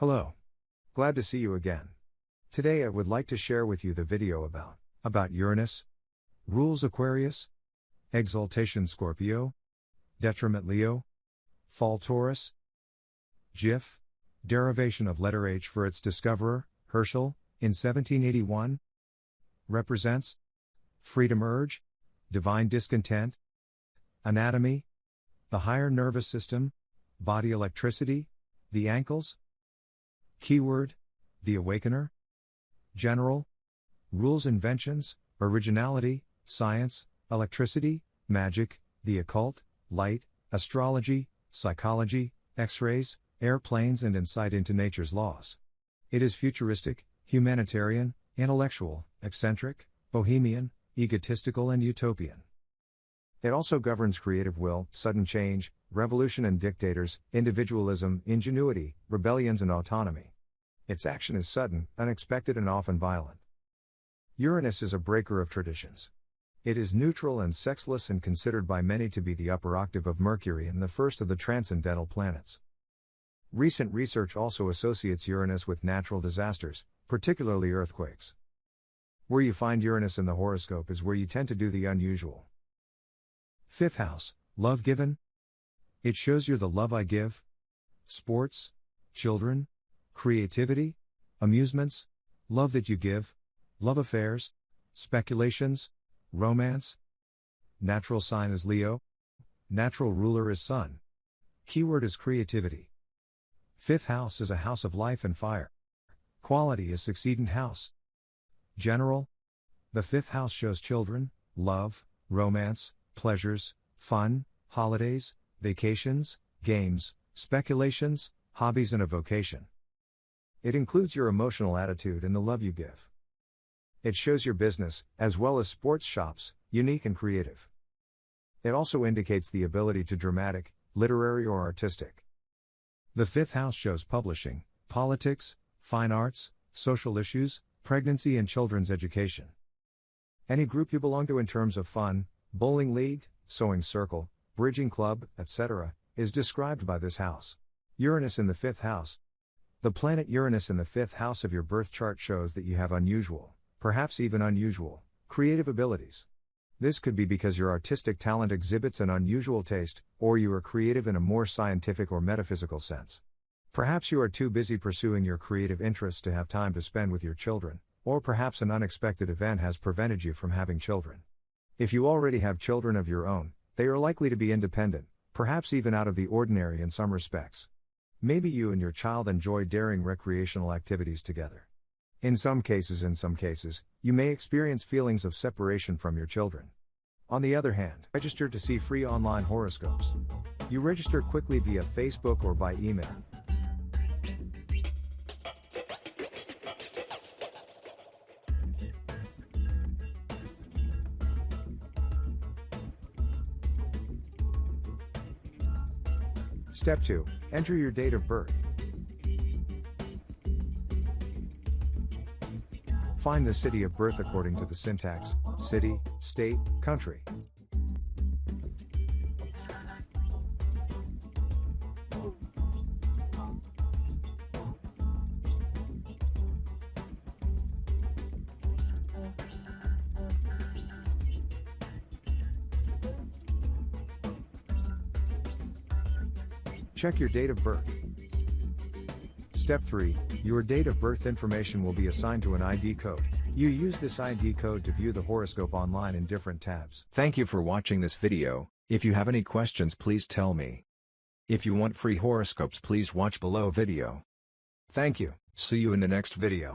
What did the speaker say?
Hello. Glad to see you again. Today I would like to share with you the video about Uranus, rules Aquarius, exaltation Scorpio, detriment Leo, fall Taurus, GIF, derivation of letter H for its discoverer, Herschel, in 1781, represents, freedom urge, divine discontent, anatomy, the higher nervous system, body electricity, the ankles, keyword, the awakener, general, rules inventions, originality, science, electricity, magic, the occult, light, astrology, psychology, X-rays, airplanes and insight into nature's laws. It is futuristic, humanitarian, intellectual, eccentric, bohemian, egotistical and utopian. It also governs creative will, sudden change, revolution and dictators, individualism, ingenuity, rebellions and autonomy. Its action is sudden, unexpected and often violent. Uranus is a breaker of traditions. It is neutral and sexless and considered by many to be the upper octave of Mercury and the first of the transcendental planets. Recent research also associates Uranus with natural disasters, particularly earthquakes. Where you find Uranus in the horoscope is where you tend to do the unusual. Fifth house, love given. It shows you're the love I give. Sports, children, creativity, amusements, love that you give, love affairs, speculations, romance. Natural sign is Leo. Natural ruler is Sun. Keyword is creativity. Fifth house is a house of life and fire. Quality is succeedent house. General. The fifth house shows children, love, romance, pleasures, fun, holidays, vacations, games, speculations, hobbies and a vocation. It includes your emotional attitude and the love you give. It shows your business, as well as sports shops, unique and creative. It also indicates the ability to dramatic, literary or artistic. The fifth house shows publishing, politics, fine arts, social issues, pregnancy and children's education. Any group you belong to in terms of fun, bowling league, sewing circle, bridging club, etc., is described by this house. Uranus in the fifth house. The planet Uranus in the fifth house of your birth chart shows that you have unusual, perhaps even unusual, creative abilities. This could be because your artistic talent exhibits an unusual taste, or you are creative in a more scientific or metaphysical sense. Perhaps you are too busy pursuing your creative interests to have time to spend with your children, or perhaps an unexpected event has prevented you from having children. If you already have children of your own, they are likely to be independent, perhaps even out of the ordinary in some respects. Maybe you and your child enjoy daring recreational activities together. In some cases, you may experience feelings of separation from your children. On the other hand, register to see free online horoscopes. You register quickly via Facebook or by email. Step 2. Enter your date of birth. Find the city of birth according to the syntax: city, state, country. Check your date of birth. Step 3. Your date of birth information will be assigned to an ID code. You use this ID code to view the horoscope online in different tabs. Thank you for watching this video. If you have any questions, please tell me. If you want free horoscopes, please watch below video. Thank you. See you in the next video.